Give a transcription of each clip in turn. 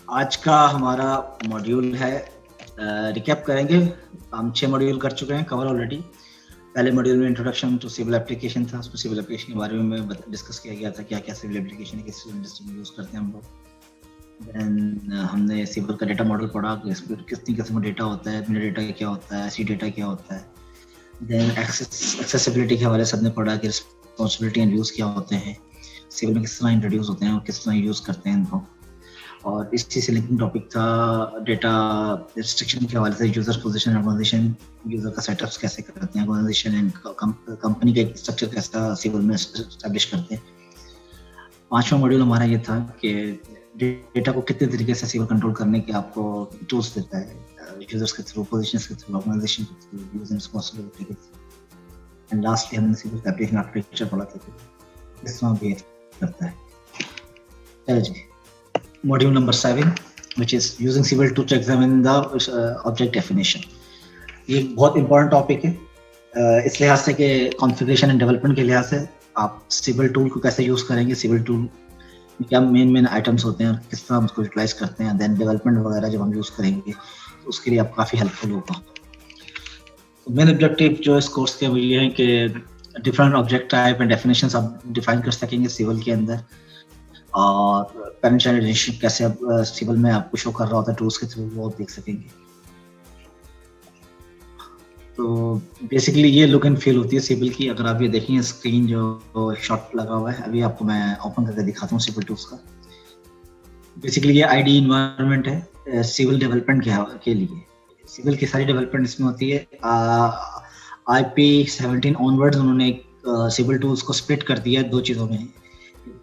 आज का हमारा मॉड्यूल है, रिकैप करेंगे। हम 6 मॉड्यूल कर चुके हैं कवर ऑलरेडी। पहले मॉड्यूल में इंट्रोडक्शन टू सिविल एप्लीकेशन था, उसमें सिविल एप्लीकेशन के बारे में डिस्कस किया गया था, क्या क्या सिविल एप्लीकेशन है, किस इंडस्ट्री में यूज़ करते हैं हम लोग। देन हमने सिविल का डेटा मॉडल पढ़ा, कितनी किस्म का डेटा होता है, मेटा डेटा क्या होता है, सी डेटा क्या होता है। देन एक्सेसिबिलिटी के हवाले से हमने पढ़ा कि रिस्पॉन्सिबिलिटी एंड यूज़ क्या होते हैं, सिविल में किस तरह इंट्रोड्यूस होते हैं और किस तरह यूज़ करते हैं इनको। और इसी से लिंकिंग टॉपिक था डेटा रिस्ट्रिक्शन के हवाले से, यूजर पोजीशन, ऑर्गेनाइजेशन, यूजर का सेटअप्स कैसे करते हैं, ऑर्गेनाइजेशन एंड कंपनी का स्ट्रक्चर कैसा सिविल में एस्टैब्लिश करते हैं। 5वां मॉड्यूल हमारा ये था कि डेटा को कितने तरीके से सिविल कंट्रोल करने के आपको टूल्स देता है, यूजर्स के थ्रू, पोजीशंस के थ्रू, ऑर्गेनाइजेशन के थ्रू, यूजर रिस्पांसिबिलिटी के थ्रू। एंड लास्टली हमने सिविल एप्लीकेशन आर्किटेक्चर पढ़ा था कि किस तरह बिहेव करता है। चलो जी, module number 7, which is using civil to examine the object definition। ये बहुत इंपॉर्टेंट टॉपिक है इस लिहाज से कि कॉन्फ़िगरेशन एंड डेवलपमेंट के लिहाज से आप सिविल टूल को कैसे यूज़ करेंगे, सिविल टूल में क्या मेन आइटम्स होते हैं, किस तरह हम उसको यूटिलाइज करते हैं, देन डेवलपमेंट वगैरह जब हम यूज़ करेंगे तो उसके लिए आप काफ़ी हेल्पफुल होगा। मेन ऑब्जेक्टिव जो इस कोर्स के वो ये है कि different object type and definitions आप डिफाइन कर सकेंगे सिविल के अंदर, और पेरेंट चाइल्ड रिलेशनशिप कैसे अब सिविल में आपको शो कर रहा होता है टूल्स के थ्रू, वो देख सकेंगे। तो बेसिकली ये लुक एंड फील होती है सिविल की। अगर आप ये देखेंगे स्क्रीन जो शॉट लगा हुआ है, अभी आपको मैं ओपन करके दिखाता हूँ सिविल टूल्स का। बेसिकली ये आईडी इन्वायरमेंट है सिविल डेवलपमेंट के लिए। सिविल की सारी डेवलपमेंट इसमें होती है। IP 17 ऑनवर्ड्स उन्होंने सिविल टूल्स को स्प्लिट कर दिया है 2 चीज़ों में।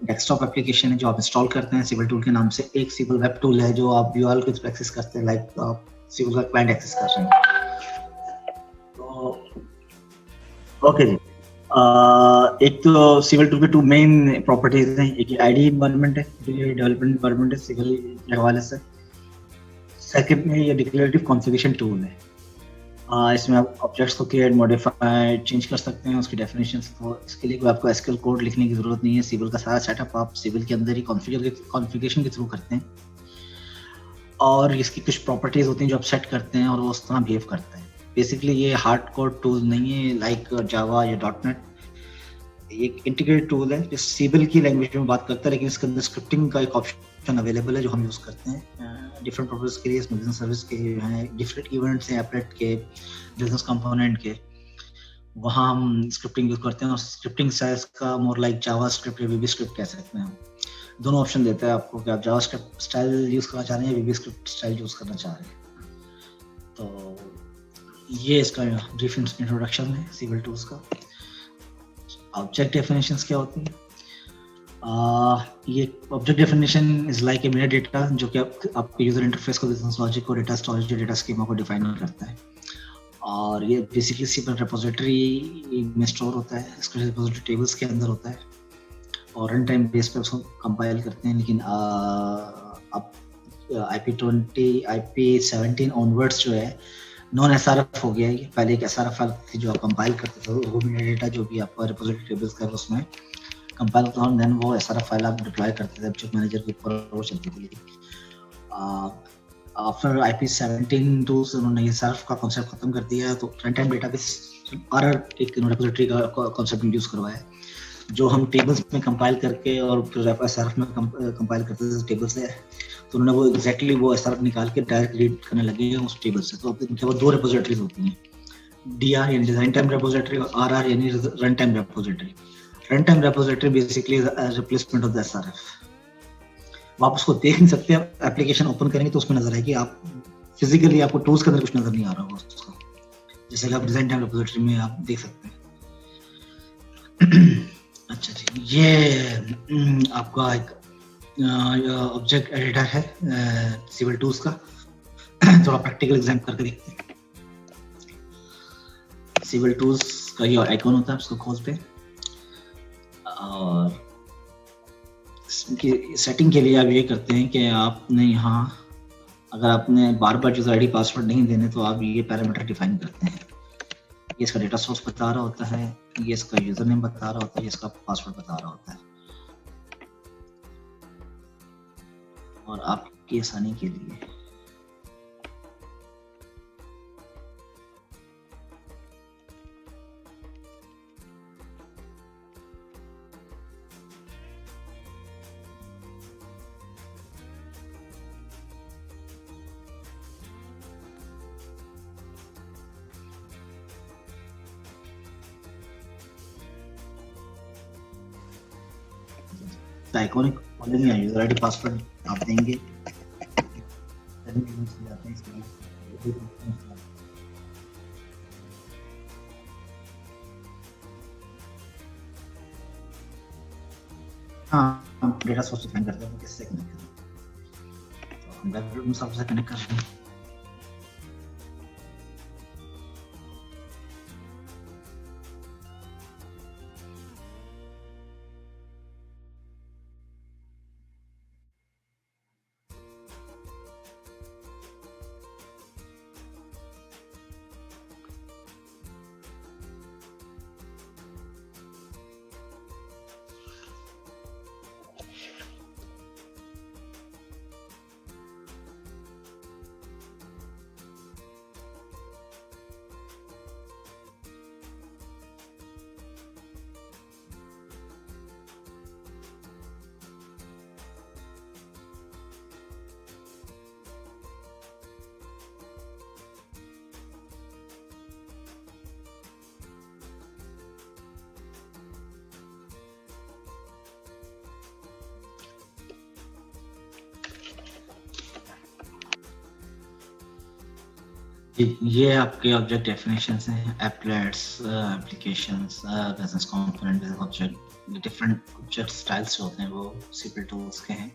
डेस्कटॉप एप्लीकेशन है जो आप इंस्टॉल करते हैं सिविल टूल के नाम से, एक सिविल वेब टूल है जो आप URL को एक्सेस करते हैं, लाइक आप सिविल का क्लाइंट एक्सेस कर रहे हैं। तो ओके जी, एक तो सिविल टूल के 2 मेन प्रॉपर्टीज हैं, एक आईडी इन्वायरमेंट है जो ये डेवलपमेंट इन्वायरमेंट है सिविल के हवाले से। सेकंड में ये डिक्लेरेटिव कॉन्फ़िगरेशन टूल है। इसमें आप ऑब्जेक्ट्स को क्रिएट, मॉडिफाई, चेंज कर सकते हैं उसकी डेफिनेशंस को। इसके लिए कोई आपको एसक्यूएल कोड लिखने की जरूरत नहीं है। सिविल का सारा सेटअप आप सिविल के अंदर ही कॉन्फ़िगरेशन के थ्रू करते हैं, और इसकी कुछ प्रॉपर्टीज होती हैं जो आप सेट करते हैं और वो उस तरह बिहेव करता है। बेसिकली ये हार्ड कोड टूल नहीं है लाइक जावा या .NET। एक इंटीग्रेटेड टूल है जो सिविल की लैंग्वेज में बात करता है, लेकिन इसके अंदर स्क्रिप्टिंग का एक ऑप्शन अवेलेबल है जो हम यूज़ करते हैं डिफरेंट पर्पस के लिए। इसमें बिजनेस सर्विस के हैं, डिफरेंट इवेंट्स हैं, एप्लेट के, बिजनेस कंपोनेंट के, वहाँ हम स्क्रिप्टिंग यूज़ करते हैं। और स्क्रिप्टिंग साइज का मोर लाइक जावा स्क्रिप्ट या वीबी स्क्रिप्ट कह सकते हैं हम। दोनों ऑप्शन देता है आपको कि आप जावा स्क्रिप्ट स्टाइल यूज़ करना चाह रहे हैं या वीबी स्क्रिप्ट स्टाइल यूज़ करना चाह रहे हैं। तो ये इसका ब्रीफ इंट्रोडक्शन है सिविल टूल्स का। ऑब्जेक्ट डेफिनेशंस क्या होती है? ये object definition is like a Meta data जो कि आपके यूजर इंटरफेस को, बिजनेस लॉजिक को, डेटा स्टोरेज, डेटा स्कीमा को डिफाइन करता है। और ये बेसिकली सिविल रिपोजिटरी में स्टोर होता है, इसको रिपोजिटरी टेबल्स के अंदर होता है और रन टाइम बेस पे उसको कंपाइल करते हैं। लेकिन अब IP 17 ऑनवर्ड्स जो है नॉन SRF हो गया है। पहले एक SRF फाइल थी जो आप कंपाइल करते थे, वो मेटा डेटा जो भी आपका रिपोजिटरी टेबल्स का उसमें कंपाइल करता हूँ, देन वो SRF फाइल आप डिप्लॉय करते थे ऑब्जेक्ट मैनेजर के ऊपर, वो चलती थी। आफ्टर IP 17 टूल्स उन्होंने ये SRF का कॉन्सेप्ट खत्म कर दिया है, तो रन टाइम डेटाबेस RR एक रिपोजिटरी का कॉन्सेप्ट इंट्रोड्यूस करवाया है जो हम टेबल्स में कंपाइल करके और फिर SRF में कंपाइल करते थे टेबल से। तो उन्होंने वो एग्जैक्टली वो SRF निकाल के डायरेक्ट रीड करने लगे हैं उस टेबल से। तो इनके वो 2 रिपोजिटरीज होती हैं, DR यानी डिजाइन टाइम रिपोजिटरी और RR यानी run time repository. Run time repository basically replacement of the SRF। आप उसको देख नहीं सकते, आप एप्लीकेशन ओपन करेंगे तो उसमें नजर आएगी, आप फिजिकली आपको टूल्स के अंदर कुछ नजर नहीं आ रहा होगा उसका, जैसे कि आप डिजाइन टाइम रिपोजिटरी में आप देख सकते हैं। अच्छा जी, ये आपका एक ऑब्जेक्ट एडिटर है सिविल टूल्स का। थोड़ा प्रैक्टिकल एग्जाम करके देखते हैं। सिविल टूल्स का ये आइकॉन होता है, उसको खोलते हैं और इसकी सेटिंग के लिए आप ये करते हैं कि आपने यहाँ, अगर आपने बार बार यूजर ID पासवर्ड नहीं देने तो आप ये पैरामीटर डिफाइन करते हैं। ये इसका डेटा सोर्स बता रहा होता है, ये इसका यूजर नेम बता रहा होता है, ये इसका पासवर्ड बता रहा होता है। और आप आपकी आसानी के लिए। आइकॉनिक खोलेंगे या यूजर आईडी पासवर्ड आप देंगे, हाँ डेटा सोर्स डिफाइन करते हैं किससे कनेक्ट करना है, तो हम वेब सबसे कनेक्ट कर रहे हैं। ये आपके ऑब्जेक्ट डेफिनेशंस हैं, एप्लेट्स, applications, business component, business object, different object styles होते हैं वो सीपीएल टूल्स के हैं।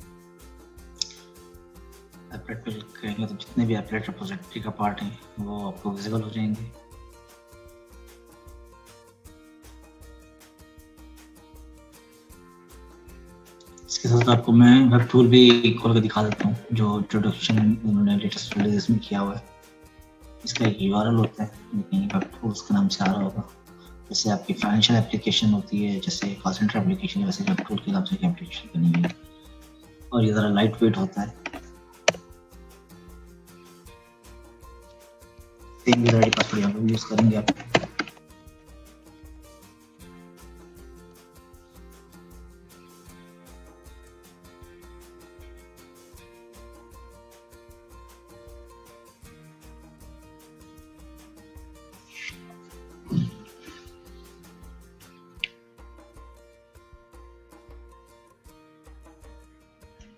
एप्लेट पे क्लिक करेंगे तो जितने भी एप्लेट रिपोजिटरी का पार्ट है वो आपको विजिबल हो जाएंगे। इसके साथ आपको मैं वेब टूल भी खोल कर दिखा देता हूँ जो इंट्रोडक्शन उन्होंने लेटेस्ट रिलीज में किया हुआ है। इसका एक यूआरएल होता है, लेकिन वेब टूल्स के नाम से आ रहा होगा। जैसे आपकी फाइनेंशियल एप्लीकेशन होती है, जैसे कॉल सेंटर एप्लीकेशन, वैसे वेब टूल के नाम से एप्लीकेशन बनी हुई है और ये ज़रा लाइट वेट होता है। सेम यूजर आईडी पासवर्ड यहाँ पे यूज करेंगे आप।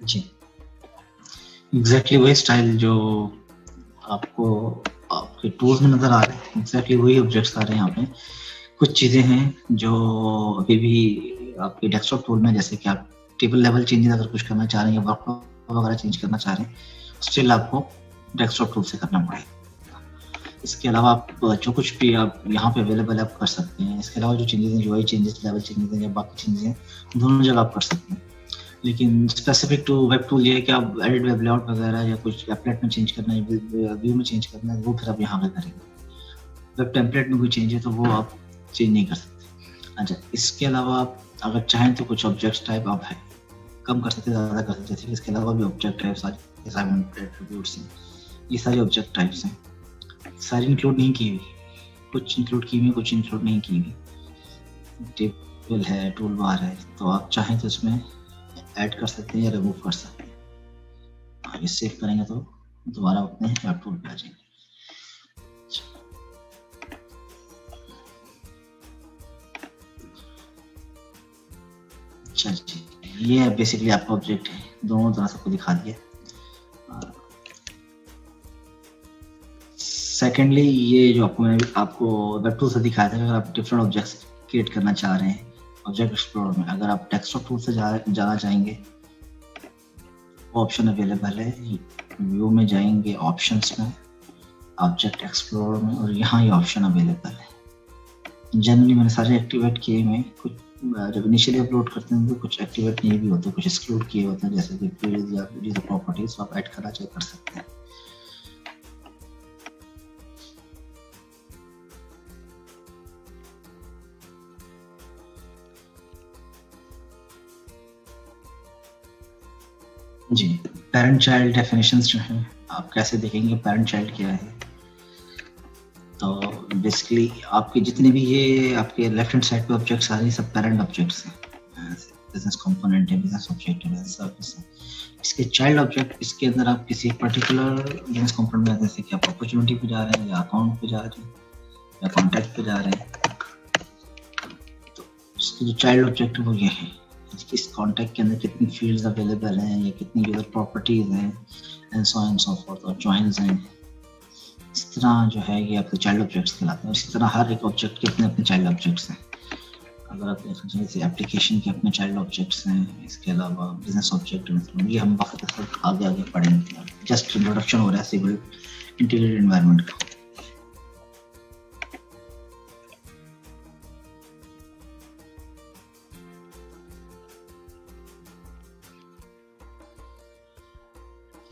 जी एग्जैक्टली वही स्टाइल जो आपको आपके टूल्स में नजर आ रहे हैं, एग्जैक्टली वही ऑब्जेक्ट्स आ रहे हैं यहाँ पे। कुछ चीजें हैं जो अभी भी आपके डेस्कटॉप टूल में, जैसे कि आप टेबल लेवल चेंजेस अगर कुछ करना चाह रहे हैं या वर्कफ्लो वगैरह चेंज करना चाह रहे हैं, स्टिल आपको डेस्कटॉप टूल से करना पड़ेगा। इसके अलावा आप जो कुछ भी आप यहाँ पे अवेलेबल आप कर सकते हैं। इसके अलावा जो चेंजेस हैं, UI चेंजेस, लेवल चेंजेस हैं या बाकी चेंजेस हैं, दोनों जगह आप कर सकते हैं। लेकिन स्पेसिफिक टू वेब टूल ये है कि आप एडिट वेब लेआउट वगैरह या कुछ एप्लेट में चेंज करना है, व्यू में चेंज करना है, वो फिर आप यहाँ पे करेंगे। वेब टेम्पलेट में कोई चेंज है तो वो आप चेंज नहीं कर सकते। अच्छा, इसके अलावा आप अगर चाहें तो कुछ ऑब्जेक्ट टाइप आप है कम कर सकते हैं, ज़्यादा कर सकते हैं। इसके अलावा भी ऑब्जेक्ट टाइप्स एट्रीब्यूट्स हैं, ये सारे ऑब्जेक्ट टाइप्स हैं, सारी इंक्लूड नहीं की हुई, कुछ इंक्लूड की हुई, कुछ इंक्लूड नहीं की हुई। टेबल है, टूल बार है, तो आप चाहें तो इसमें ऐड कर सकते हैं या रिमूव कर सकते हैं। आगे सेव करेंगे तो दोबारा अपने वेब टूल पे आ जाएंगे। अच्छा जी, ये है बेसिकली आपका ऑब्जेक्ट है, दोनों तरह सबको दिखा दिया। सेकेंडली ये जो आपको वेब टूल से दिखाया था, अगर आप डिफरेंट ऑब्जेक्ट्स क्रिएट करना चाह रहे हैं ऑब्जेक्ट एक्सप्लोरर में, अगर आप डेस्कटॉप टूल से जाना चाहेंगे, वो ऑप्शन अवेलेबल है। व्यू में जाएंगे, ऑप्शंस में, ऑब्जेक्ट एक्सप्लोरर में, और यहाँ ये ऑप्शन अवेलेबल है। जनरली मैंने सारे एक्टिवेट किए हुए, कुछ जब इनिशियली अपलोड करते हैं तो कुछ एक्टिवेट नहीं भी होते, कुछ एक्सक्लूड किए होते हैं, जैसे कि पेज या यूजर प्रॉपर्टीज आप ऐड करना चाहे कर सकते हैं। जी पेरेंट चाइल्ड डेफिनेशंस जो हैं आप कैसे देखेंगे पेरेंट चाइल्ड क्या है। तो बेसिकली आपके जितने भी ये आपके लेफ्ट हैंड साइड पे ऑब्जेक्ट्स आ रहे हैं सब पेरेंट ऑब्जेक्ट्स हैं। बिजनेस कंपोनेंट है, बिजनेस ऑब्जेक्ट है, बिजनेस सर्विस है। इसके चाइल्ड ऑब्जेक्ट इसके अंदर आप किसी पर्टिकुलर बिजनेस कंपोनेंट में जैसे कि आप अपॉर्चुनिटी पे जा रहे हैं या अकाउंट पे जा रहे हैं या कॉन्टैक्ट पे जा रहे हैं, तो उसके जो चाइल्ड ऑब्जेक्ट है वो ये है। इस कॉन्टैक्ट के अंदर कितनी फील्ड्स अवेलेबल हैं या कितनी यूजर प्रॉपर्टीज हैं and so on so fourth और जॉइंस हैं। इस तरह जो है ये आपके चाइल्ड ऑब्जेक्ट्स कहलाते हैं। इसी तरह हर एक ऑब्जेक्ट के अपने चाइल्ड ऑब्जेक्ट्स हैं। अगर आप देखना चाहिए जैसे एप्लीकेशन के अपने चाइल्ड ऑब्जेक्ट्स हैं, इसके अलावा बिजनेस ऑब्जेक्ट मतलब ये हम वक्त आगे आगे पढ़ेंगे। जस्ट इंट्रोडक्शन हो रहा है सिविल इंटीग्रेटेड एनवायरनमेंट का।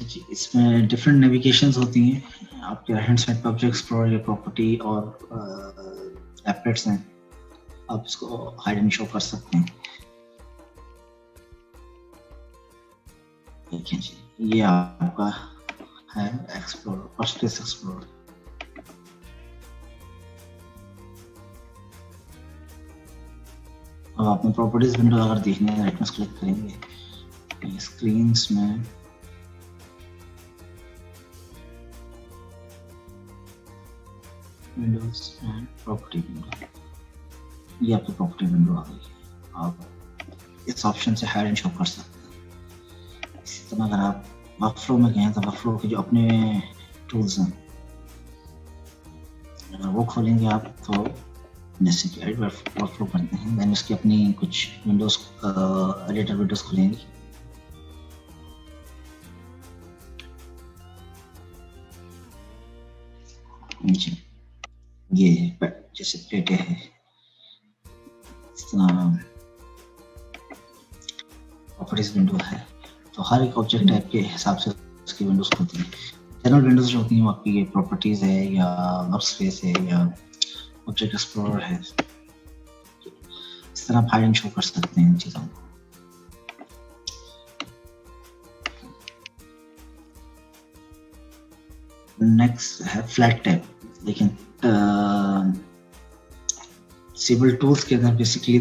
जी, इसमें डिफरेंट नेविगेशंस होती हैं। आपके राइट हैंड साइड पे ऑब्जेक्ट एक्सप्लोरर या प्रॉपर्टी और एप्लेट्स हैं, आप इसको हाइड एंड शो कर सकते हैं। ठीक है जी, ये आपका है एक्सप्लोरर, फर्स्ट केस एक्सप्लोरर। अब आपने प्रॉपर्टीज विंडो अगर देखनी है राइट में क्लिक करेंगे स्क्रीन्स में विंडोज एंड प्रॉपर्टी विंडो, ये आपकी प्रॉपर्टी विंडो आ गई है। आप इस ऑप्शन से हाइड एंड शो कर सकते हैं। इसी तरह अगर आप वर्कफ्लो में गए तो वर्कफ्लो के जो अपने टूल्स हैं अगर वो खोलेंगे आप तो जैसे कि एडिट वर्कफ्लो करते हैं देन उसकी अपनी कुछ विंडोज एडिटर विंडोज खुलेंगी। जी, ये जैसे प्लेटें हैं इस तरह प्रॉपर्टीज विंडो है, तो हर एक ऑब्जेक्ट टाइप के हिसाब से उसकी विंडोज होती हैं। जनरल विंडोज जो होती हैं आपकी ये प्रॉपर्टीज है या वर्कस्पेस है या ऑब्जेक्ट एक्सप्लोरर है। इस तरह आप हाइड एंड शो कर सकते हैं इन चीज़ों को। नेक्स्ट है फ्लैट टैब। लेकिन सिविल टूल्स के अंदर बेसिकली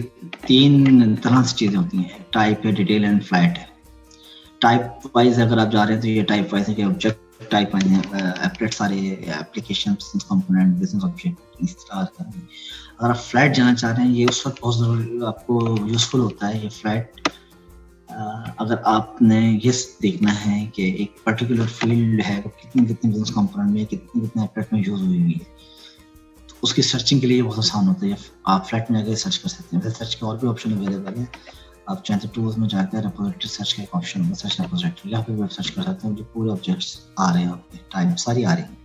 तीन तरह से चीज़ें होती हैं, टाइप है, डिटेल एंड फ्लैट है। टाइप वाइज अगर आप जा रहे हैं तो ये टाइप वाइज है कि ऑब्जेक्ट टाइप आए हैं, एप्लेट सारे application business component business object इस तरह का। अगर आप फ्लैट जाना चाह रहे हैं ये उस वक्त बहुत ज़रूरी आपको यूजफुल होता है ये फ्लैट। अगर आपने ये देखना है कि एक पर्टिकुलर फील्ड है वो कितने बिजनेस कंपोनेंट में कितने एप्लेट में यूज हुई है, तो उसकी सर्चिंग के लिए बहुत आसान होता है। आप फ्लैट में जाकर सर्च कर सकते हैं। सर्च के और भी ऑप्शन अवेलेबल है। आप चाहें तो टूल्स में जाकर रिपोजिटरी सर्च का एक ऑप्शन होगा, सर्च रिपोजिटरी, यहाँ पे वेब सर्च कर सकते हैं। जो पूरे ऑब्जेक्ट्स आ रहे हैं आपके टाइप सारी आ रही हैं,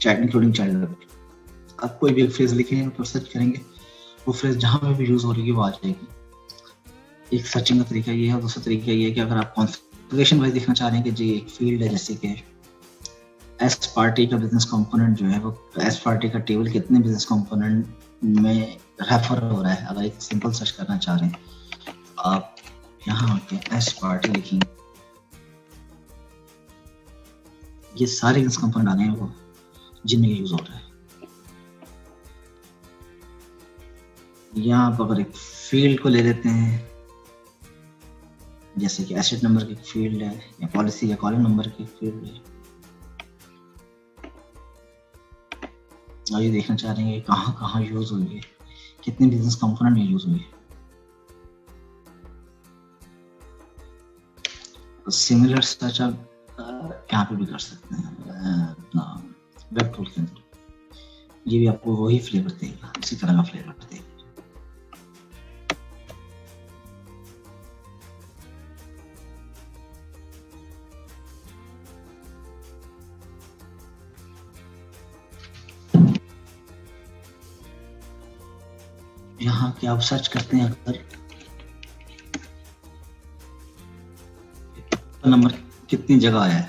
चाइल्ड इंक्लूडिंग चाइल्ड। आप कोई भी एक फ्रेज लिखेंगे तो सर्च करेंगे, वो फ्रेज जहाँ पे भी यूज हो रही है वो आ जाएगी। एक सर्चिंग का तरीका ये है। दूसरा तरीका ये है कि अगर आप कॉन्फ़िगरेशन वाइज देखना चाह रहे हैं कि जी एक फील्ड है जैसे कि एस पार्टी का बिजनेस कंपोनेंट जो है वो एस पार्टी का टेबल कितने बिजनेस कंपोनेंट में रेफर हो रहा है, अगर एक सिंपल सर्च करना चाह रहे हैं आप यहाँ आके एस पार्टी लिखेंगे, ये सारे बिजनेस कंपोनेंट आने हैं वो जिनमें यूज हो रहा है। यहाँ आप अगर एक फील्ड को ले लेते हैं जैसे कि एसेट नंबर की फील्ड है या पॉलिसी या कॉलम नंबर की फील्ड है, और ये देखना चाह रहे हैं कहाँ कहाँ यूज हुई है, कितने बिजनेस कंपोनेंट में यूज हुई है। तो सिमिलर सर्च आप यहाँ पे भी कर सकते हैं अपना वेब टूल के अंदर। ये भी आपको वही फ्लेवर देगा, इसी तरह का फ्लेवर देगा। यहाँ के आप सर्च करते हैं अगर नंबर कितनी जगह आया है,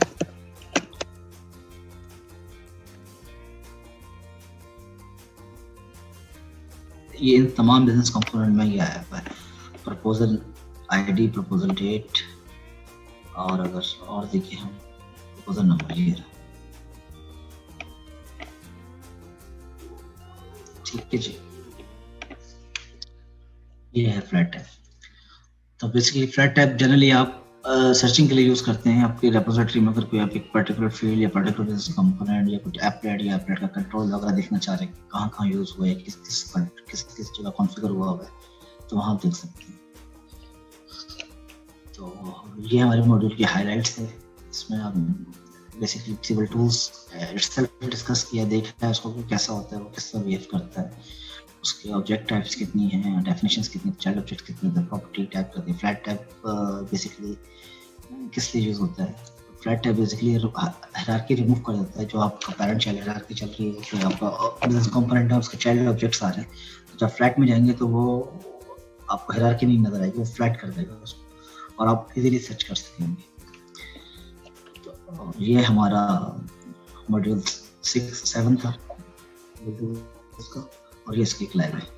ये इन तमाम बिजनेस कंपोनेंट में ये आया है। प्रपोजल आईडी, प्रपोजल डेट और अगर और देखिए हम प्रपोजल नंबर ये रहा, ठीक है जी, ये है फ्लैट टैब। तो बेसिकली फ्लैट टैब जनरली आप सर्चिंग के लिए यूज करते हैं। आपकी रेपोजिटरी में अगर कोई आप एक पर्टिकुलर फील्ड या पर्टिकुलर कंपोनेंट या कुछ एप्लेट या एप्लेट का कंट्रोल वगैरह देखना चाह रहे हैं, कहाँ कहाँ यूज हुआ है, किस किस जगह कॉन्फ़िगर हुआ है, तो वहाँ आप देख सकते हैं। तो ये हमारे मॉड्यूल की हाइलाइट्स है। इसमें हम basically civil tools itself discuss किया, देखा है उसको कैसा होता है, वो किस तरह बिहेव करता है, उसके ऑब्जेक्ट टाइप्स कितनी हैं, डेफिनेशंस कितनी, चाइल्ड ऑब्जेक्ट कितने, प्रॉपर्टी टाइप करते हैं, फ्लैट टाइप बेसिकली किस लिए यूज होता है। Flat type basically hierarchy remove कर देता है। जो आपका पैरेंट चाइल्ड हायरार्की चल रही है, फिर आपका बिजनेस कंपोनेंट है, उसके चाइल्ड ऑब्जेक्ट्स आ रहे हैं, तो जब फ्लैट में जाएंगे तो वो आपको हायरार्की नहीं नजर आएगी, वो फ्लैट कर देगा उसको और आप इजीली सर्च कर सकेंगे। तो ये हमारा मॉड्यूल 6-7 था उसका, और ये इसकी एक लैब है।